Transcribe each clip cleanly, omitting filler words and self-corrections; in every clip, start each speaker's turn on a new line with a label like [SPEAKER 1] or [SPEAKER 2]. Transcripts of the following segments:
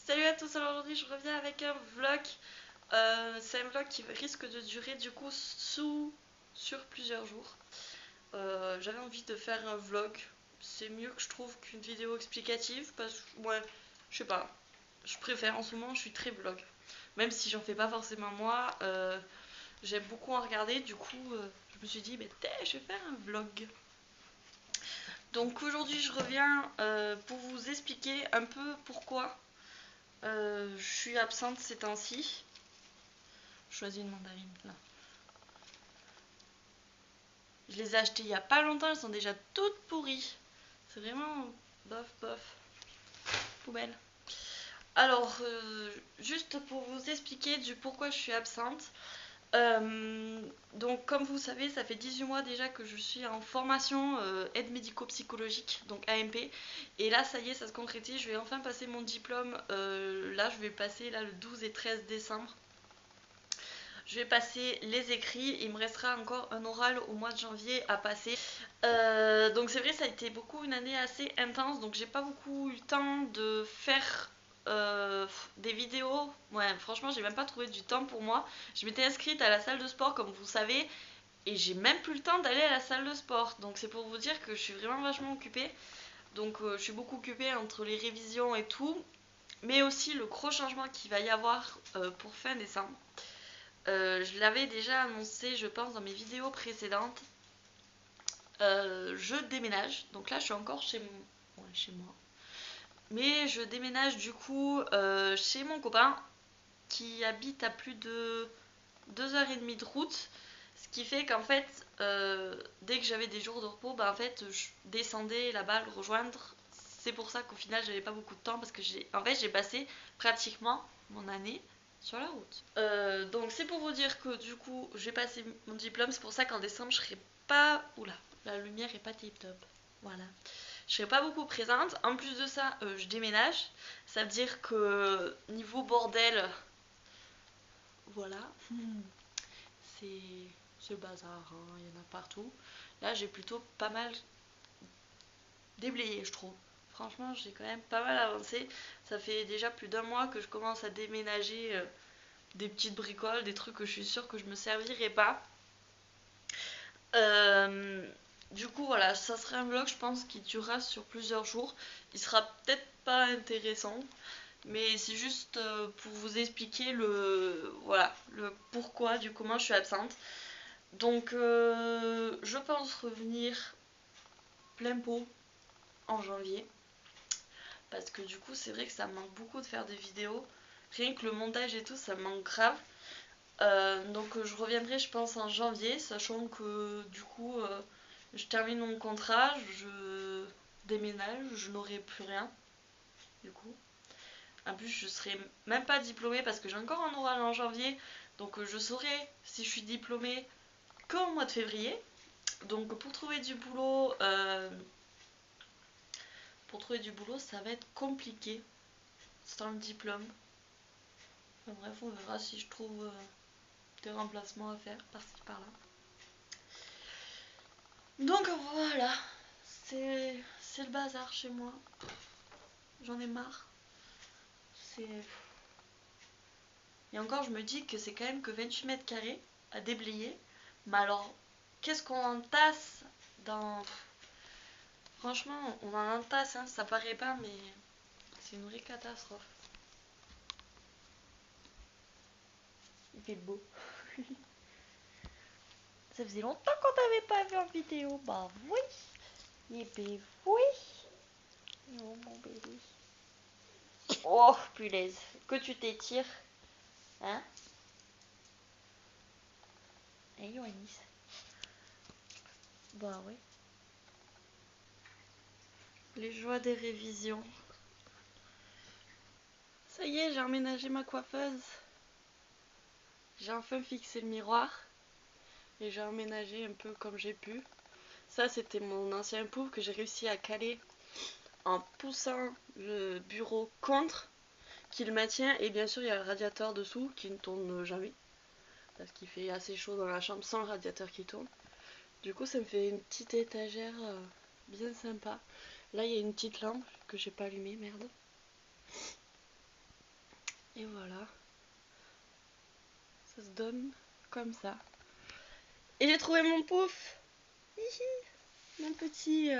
[SPEAKER 1] Salut à tous, alors aujourd'hui je reviens avec un vlog. C'est un vlog qui risque de durer du coup sur plusieurs jours. J'avais envie de faire un vlog. C'est mieux que je trouve qu'une vidéo explicative parce que ouais, je sais pas, je préfère en ce moment, je suis très vlog. Même si j'en fais pas forcément moi, j'aime beaucoup en regarder, du coup je me suis dit mais je vais faire un vlog. Donc aujourd'hui je reviens pour vous expliquer un peu pourquoi je suis absente ces temps-ci. Je choisis une mandarine là. Je les ai achetées il y a pas longtemps, elles sont déjà toutes pourries. C'est vraiment bof bof. Poubelle. Alors, juste pour vous expliquer du pourquoi je suis absente. Donc, comme vous savez, ça fait 18 mois déjà que je suis en formation aide médico-psychologique, donc AMP. Et là, ça y est, ça se concrétise. Je vais enfin passer mon diplôme. Là, je vais passer là, le 12 et 13 décembre. Je vais passer les écrits, il me restera encore un oral au mois de janvier à passer. Donc c'est vrai, ça a été beaucoup une année assez intense, donc j'ai pas beaucoup eu le temps de faire des vidéos. Ouais, franchement, j'ai même pas trouvé du temps pour moi. Je m'étais inscrite à la salle de sport, comme vous savez, et j'ai même plus le temps d'aller à la salle de sport. Donc c'est pour vous dire que je suis vraiment vachement occupée. Donc je suis beaucoup occupée entre les révisions et tout, mais aussi le gros changement qu'il va y avoir pour fin décembre. Je l'avais déjà annoncé, je pense, dans mes vidéos précédentes. Je déménage. Donc là, je suis encore chez moi. Mais je déménage du coup chez mon copain qui habite à plus de 2h30 de route. Ce qui fait qu'en fait, dès que j'avais des jours de repos, en fait, je descendais là-bas le rejoindre. C'est pour ça qu'au final, j'avais pas beaucoup de temps parce que j'ai passé pratiquement mon année sur la route. Donc c'est pour vous dire que du coup, j'ai passé mon diplôme. C'est pour ça qu'en décembre, je serai pas. Oula, la lumière est pas tip top. Voilà. Je serai pas beaucoup présente. En plus de ça, je déménage. Ça veut dire que niveau bordel, voilà. C'est le bazar, hein, il y en a partout. Là, j'ai plutôt pas mal déblayé, je trouve. Franchement, j'ai quand même pas mal avancé. Ça fait déjà plus d'un mois que je commence à déménager des petites bricoles, des trucs que je suis sûre que je me servirai pas. Euh, du coup, voilà, ça sera un vlog, je pense, qui durera sur plusieurs jours. Il sera peut-être pas intéressant, mais c'est juste pour vous expliquer voilà, le pourquoi du comment je suis absente. Donc, je pense revenir plein pot en janvier. Parce que du coup, c'est vrai que ça me manque beaucoup de faire des vidéos. Rien que le montage et tout, ça me manque grave. Donc, je reviendrai, je pense, en janvier, sachant que du coup, je termine mon contrat, je déménage, je n'aurai plus rien. Du coup. En plus, je serai même pas diplômée parce que j'ai encore un oral en janvier. Donc, je saurai si je suis diplômée qu'au mois de février. Donc pour trouver du boulot, ça va être compliqué sans le diplôme. Enfin, bref, on verra si je trouve des remplacements à faire par-ci par-là. Donc voilà, c'est le bazar chez moi. J'en ai marre. C'est Et encore, je me dis que c'est quand même que 28 mètres carrés à déblayer. Mais alors, qu'est-ce qu'on entasse dans. Franchement, on en entasse, hein, ça paraît pas, mais c'est une vraie catastrophe. Il fait beau. Ça faisait longtemps qu'on t'avait pas vu en vidéo. Bah oui. Et ben oui. Oh mon bébé. Oh punaise. Que tu t'étires. Hein? Hey Yoannis. Bah oui. Les joies des révisions. Ça y est, j'ai emménagé ma coiffeuse. J'ai enfin fixé le miroir. Et j'ai emménagé un peu comme j'ai pu. Ça, c'était mon ancien pouf que j'ai réussi à caler en poussant le bureau contre, qui le maintient. Et bien sûr, il y a le radiateur dessous qui ne tourne jamais. Parce qu'il fait assez chaud dans la chambre sans le radiateur qui tourne. Du coup, ça me fait une petite étagère bien sympa. Là, il y a une petite lampe que j'ai pas allumée, merde. Et voilà. Ça se donne comme ça. Et j'ai trouvé mon pouf. Mon petit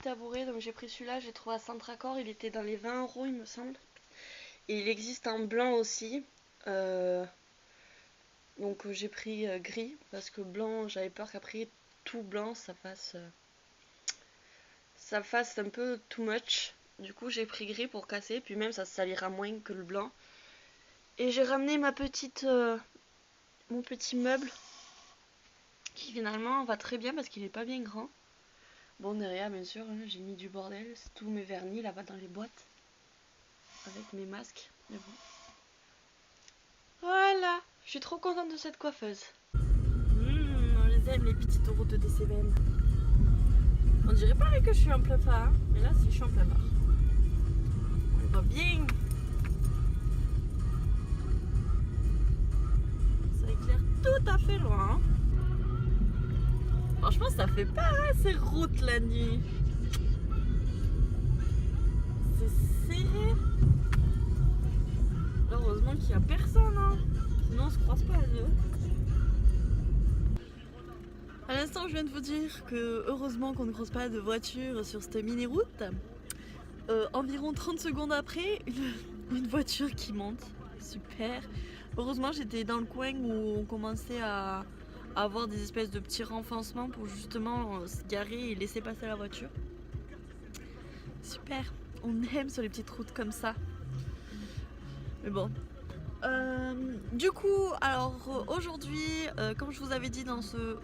[SPEAKER 1] tabouret. Donc j'ai pris celui-là, j'ai trouvé à Centracor. Il était dans les 20 € il me semble. Et il existe en blanc aussi. Donc j'ai pris gris. Parce que blanc, j'avais peur qu'après tout blanc ça fasse un peu too much. Du coup j'ai pris gris pour casser. Puis même ça salira moins que le blanc. Et j'ai ramené mon petit meuble. Qui finalement va très bien parce qu'il est pas bien grand. Bon, derrière, bien sûr, hein, j'ai mis du bordel. C'est tous mes vernis là-bas dans les boîtes. Avec mes masques. Mais bon. Voilà. Je suis trop contente de cette coiffeuse. On les aime, les petites routes des Cévennes. On dirait pas que je suis en plein phare. Hein, mais là, si, je suis en plein phare. On va bien. Ça éclaire tout à fait loin. Hein. Franchement, ça fait pas ces routes la nuit. C'est serré. Heureusement qu'il n'y a personne. Hein. Sinon, on se croise pas à deux. À l'instant, je viens de vous dire que heureusement qu'on ne croise pas de voiture sur cette mini-route. Environ 30 secondes après, une voiture qui monte. Super. Heureusement, j'étais dans le coin où on commençait à avoir des espèces de petits renfoncements pour justement se garer et laisser passer la voiture. Super, on aime sur les petites routes comme ça. Mais bon. Du coup, alors aujourd'hui, comme je vous avais dit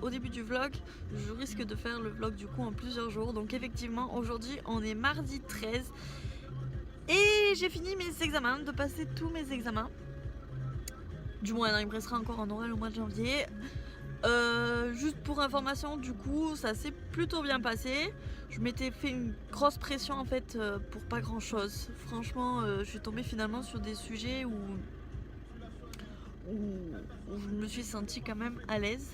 [SPEAKER 1] au début du vlog, je risque de faire le vlog du coup en plusieurs jours. Donc effectivement, aujourd'hui on est mardi 13 et j'ai fini mes examens, de passer tous mes examens. Du moins, il me restera encore un oral au mois de janvier. Juste pour information, du coup, ça s'est plutôt bien passé. Je m'étais fait une grosse pression en fait pour pas grand chose. Franchement, je suis tombée finalement sur des sujets où je me suis sentie quand même à l'aise.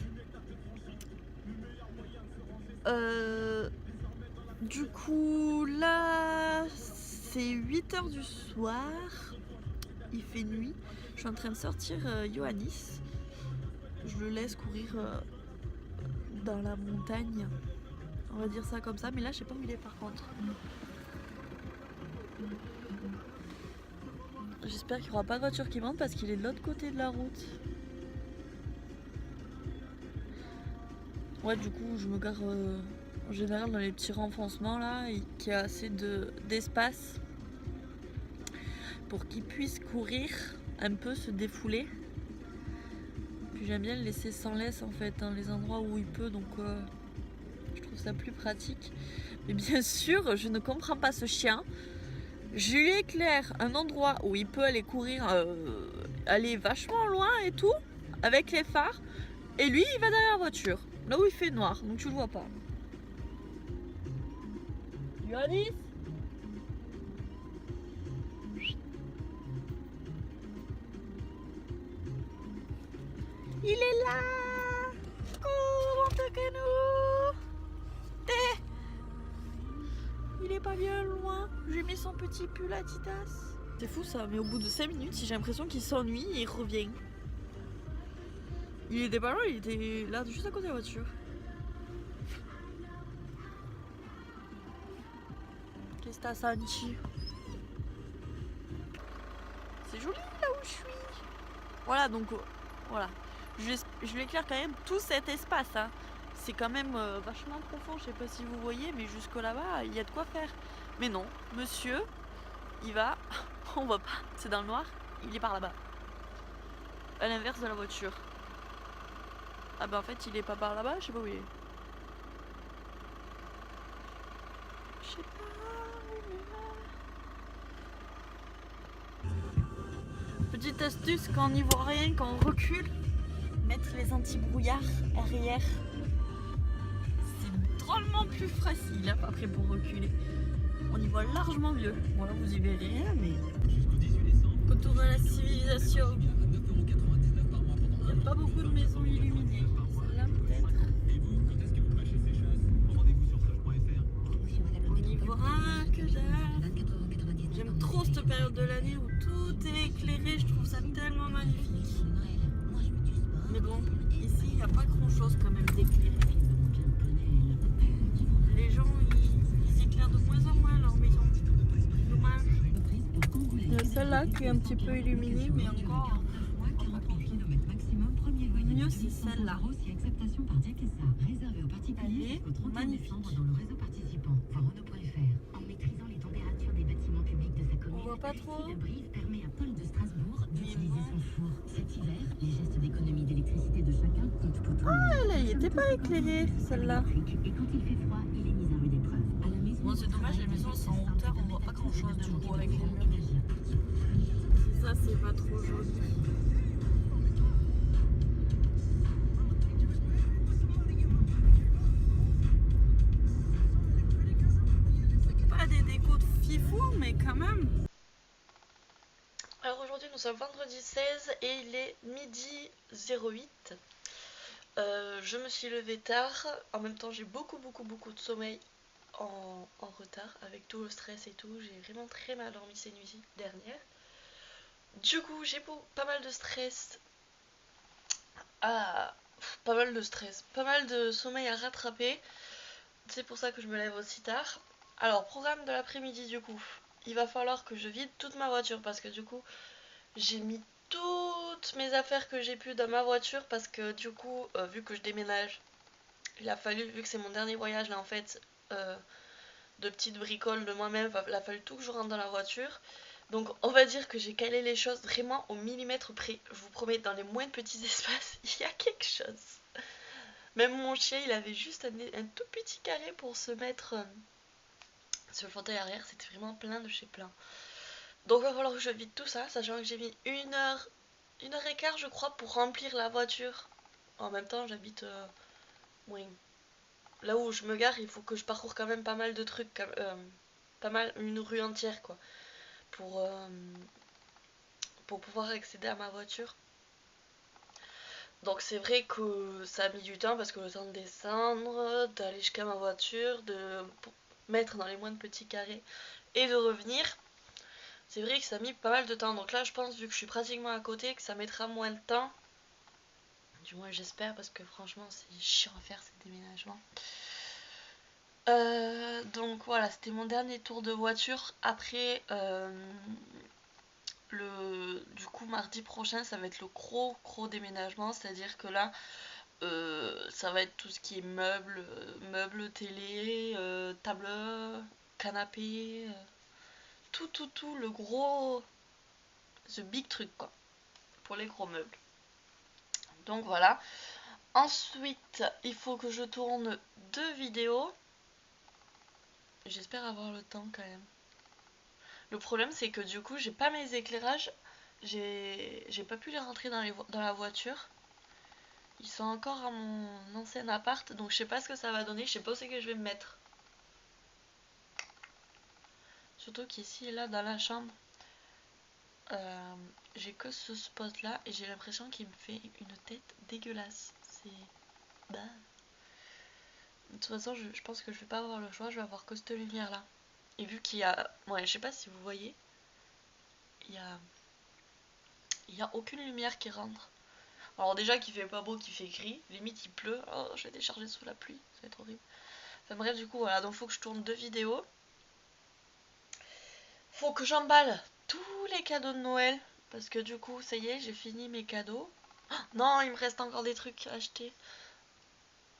[SPEAKER 1] Du coup, là, c'est 8 h du soir. Il fait nuit. Je suis en train de sortir Ioannis. Je le laisse courir dans la montagne. On va dire ça comme ça. Mais là, je sais pas où il est par contre. J'espère qu'il n'y aura pas de voiture qui monte parce qu'il est de l'autre côté de la route. Ouais, du coup, je me gare en général dans les petits renfoncements là et qu'il y a assez d'espace pour qu'il puisse courir, un peu se défouler. Puis j'aime bien le laisser sans laisse en fait, dans les endroits où il peut, donc je trouve ça plus pratique. Mais bien sûr, je ne comprends pas ce chien. Je lui éclaire un endroit où il peut aller courir, aller vachement loin et tout, avec les phares. Et lui, il va derrière la voiture, là où il fait noir, donc tu le vois pas. Ioannis ? Il est là! Cours, Monte-Cano! Il est pas bien loin. J'ai mis son petit pull à Titas. C'est fou ça, mais au bout de 5 minutes, j'ai l'impression qu'il s'ennuie et il revient. Il était pas loin, il était là juste à côté de la voiture. Qu'est-ce que t'as senti? C'est joli là où je suis. Voilà, donc voilà. Je lui éclaire quand même tout cet espace. Hein. C'est quand même vachement profond, je sais pas si vous voyez, mais jusque là-bas, il y a de quoi faire. Mais non, monsieur, il va, on voit pas, c'est dans le noir, il est par là-bas. À l'inverse de la voiture. Ah bah en fait, il est pas par là-bas, je sais pas où il est. Je sais pas où il est. Petite astuce, quand on n'y voit rien, quand on recule, mettre les anti-brouillards arrière. C'est drôlement plus facile hein, après pour reculer. On y voit largement mieux. Bon là vous y verrez rien mais... Autour de la civilisation. Il n'y a pas beaucoup de maisons illuminées. Celle-là peut-être. On y voit que dalle. J'aime trop cette période de l'année où tout tout est éclairé, je trouve ça tellement magnifique. Mais bon, ici il n'y a pas grand chose quand même d'éclairé. Les gens ils éclairent de moins en moins leur maison. Dommage. Il y a celle-là qui est un petit peu illuminée, mais encore. Mieux c'est celle-là. Elle est magnifique. On voit pas trop. Ah, elle n'était pas éclairée, celle-là. Bon, c'est dommage, les maisons sont en hauteur, on voit pas grand-chose de beau avec les murs. Ça, c'est pas trop joli. Pas des décos de fifou, mais quand même. Alors aujourd'hui, nous sommes vendredi 16 et il est midi 08. Je me suis levée tard. En même temps, j'ai beaucoup de sommeil en retard avec tout le stress et tout. J'ai vraiment très mal dormi ces nuits dernières. Du coup, j'ai pas mal de stress. Pas mal de sommeil à rattraper. C'est pour ça que je me lève aussi tard. Alors, programme de l'après-midi du coup. Il va falloir que je vide toute ma voiture parce que du coup, j'ai mis toutes mes affaires que j'ai pu dans ma voiture parce que du coup, vu que je déménage, il a fallu, vu que c'est mon dernier voyage là en fait, de petites bricoles de moi-même, il a fallu tout que je rentre dans la voiture. Donc on va dire que j'ai calé les choses vraiment au millimètre près. Je vous promets, dans les moindres petits espaces, il y a quelque chose. Même mon chien, il avait juste un tout petit carré pour se mettre sur le fauteuil arrière. C'était vraiment plein de chez plein. Donc il va falloir que je vide tout ça, sachant que j'ai mis une heure et quart je crois pour remplir la voiture. En même temps j'habite là où je me gare, il faut que je parcours quand même pas mal de trucs, pas mal, une rue entière quoi, pour pouvoir accéder à ma voiture. Donc c'est vrai que ça a mis du temps parce que le temps de descendre, d'aller jusqu'à ma voiture, de mettre dans les moindres petits carrés et de revenir. C'est vrai que ça a mis pas mal de temps. Donc là, je pense, vu que je suis pratiquement à côté, que ça mettra moins de temps. Du moins, j'espère, parce que franchement, c'est chiant à faire ces déménagements. Donc voilà, c'était mon dernier tour de voiture. Après, du coup, mardi prochain, ça va être le gros déménagement. C'est-à-dire que là, ça va être tout ce qui est meubles télé, table, canapé, tout, le gros, the big truc quoi, pour les gros meubles. Donc voilà. Ensuite, il faut que je tourne 2 vidéos. J'espère avoir le temps quand même. Le problème c'est que du coup, j'ai pas mes éclairages. J'ai pas pu les rentrer dans la voiture. Ils sont encore à mon ancien appart, donc je sais pas ce que ça va donner. Je sais pas où c'est que je vais me mettre. Surtout qu'ici, là, dans la chambre, j'ai que ce spot là et j'ai l'impression qu'il me fait une tête dégueulasse. C'est... Bah... De toute façon, je pense que je vais pas avoir le choix, je vais avoir que cette lumière là. Et vu qu'il y a... Ouais, je sais pas si vous voyez, il y a aucune lumière qui rentre. Alors déjà qu'il fait pas beau, qu'il fait gris, limite il pleut. Oh, je vais décharger sous la pluie, ça va être horrible. Enfin bref, du coup voilà, donc faut que je tourne 2 vidéos. Faut que j'emballe tous les cadeaux de Noël. Parce que du coup, ça y est, j'ai fini mes cadeaux. Oh, non, il me reste encore des trucs à acheter.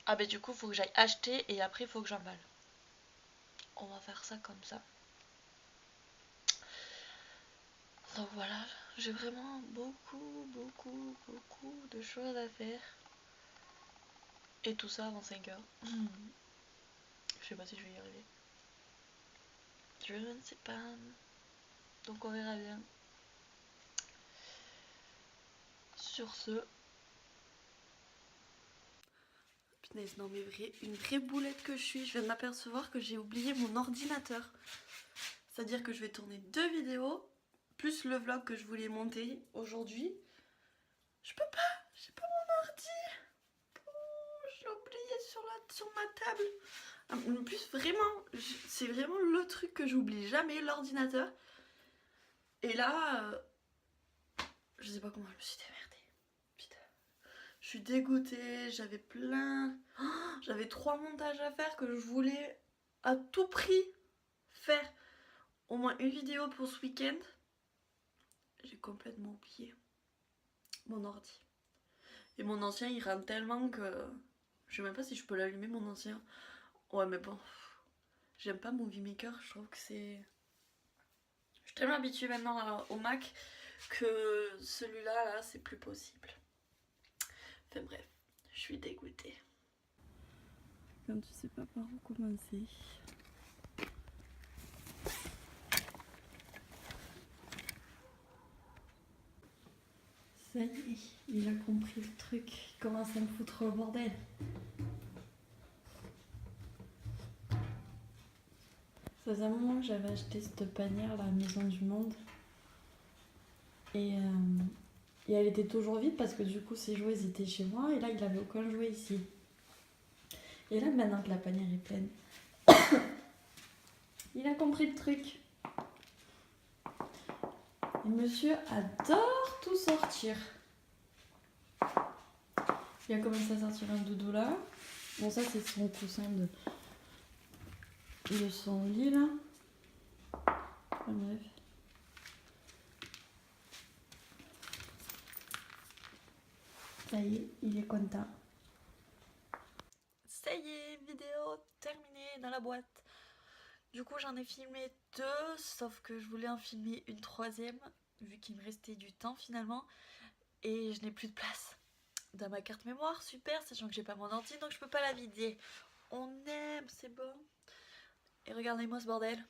[SPEAKER 1] Ah bah du coup, faut que j'aille acheter et après, faut que j'emballe. On va faire ça comme ça. Donc voilà, j'ai vraiment beaucoup de choses à faire. Et tout ça avant 5 heures. Je sais pas si je vais y arriver. Je ne sais pas. Donc on verra bien. Sur ce... Punaise, non mais une vraie boulette que je suis. Je viens de m'apercevoir que j'ai oublié mon ordinateur. C'est-à-dire que je vais tourner 2 vidéos, plus le vlog que je voulais monter aujourd'hui. Je peux pas, j'ai pas mon ordi. Oh, je l'ai oublié sur ma table. En plus, vraiment, c'est vraiment le truc que j'oublie jamais, l'ordinateur. Et là, Je sais pas comment je me suis démerdée. Putain. Je suis dégoûtée, j'avais plein... Oh, j'avais 3 montages à faire que je voulais à tout prix faire. Au moins une vidéo pour ce week-end. J'ai complètement oublié mon ordi. Et mon ancien il rame tellement que... Je sais même pas si je peux l'allumer mon ancien. Ouais mais bon. J'aime pas Movie Maker, je trouve que c'est... Je suis tellement habituée maintenant au Mac que celui-là, là, c'est plus possible. Enfin bref, je suis dégoûtée. Quand tu sais pas par où commencer. Ça y est, il a compris le truc. Il commence à me foutre au bordel. Ça faisait un moment que j'avais acheté cette panière, la Maison du Monde. Et elle était toujours vide parce que du coup ses jouets ils étaient chez moi et là il avait aucun jouet ici. Et là maintenant que la panière est pleine, il a compris le truc. Et monsieur adore tout sortir. Il a commencé à sortir un doudou là. Bon ça c'est son coussin de son lit là. Enfin, bref. Ça y est, il est content. Ça y est, vidéo terminée dans la boîte. Du coup j'en ai filmé 2, sauf que je voulais en filmer une 3e, vu qu'il me restait du temps finalement. Et je n'ai plus de place dans ma carte mémoire, super, sachant que j'ai pas mon ordi, donc je peux pas la vider. On aime, c'est bon. Et regardez-moi ce bordel.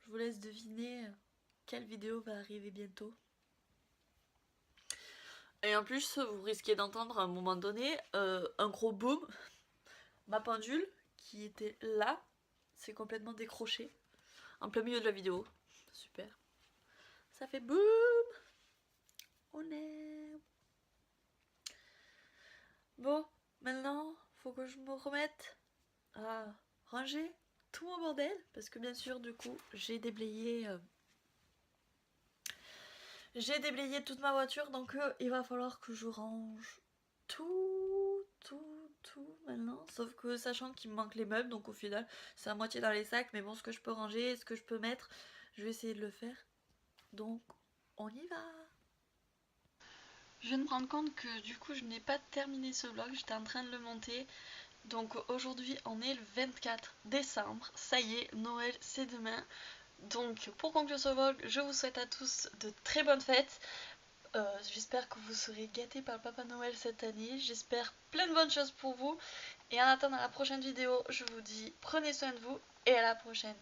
[SPEAKER 1] Je vous laisse deviner quelle vidéo va arriver bientôt. Et en plus, vous risquez d'entendre à un moment donné un gros boom. Ma pendule, qui était là, s'est complètement décrochée. En plein milieu de la vidéo. Super. Ça fait boum. On aime. Bon, maintenant, faut que je me remette à ranger tout mon bordel. Parce que bien sûr, du coup, j'ai déblayé toute ma voiture. Donc il va falloir que je range tout maintenant. Sauf que sachant qu'il me manque les meubles. Donc au final, c'est à moitié dans les sacs. Mais bon, ce que je peux ranger, ce que je peux mettre, je vais essayer de le faire. Donc, on y va. Je viens de me rendre compte que du coup je n'ai pas terminé ce vlog, j'étais en train de le monter. Donc aujourd'hui on est le 24 décembre, ça y est, Noël c'est demain. Donc pour conclure ce vlog, je vous souhaite à tous de très bonnes fêtes. J'espère que vous serez gâtés par le Papa Noël cette année, j'espère plein de bonnes choses pour vous. Et en attendant la prochaine vidéo, je vous dis prenez soin de vous et à la prochaine.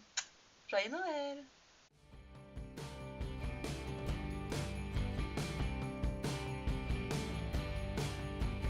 [SPEAKER 1] Joyeux Noël!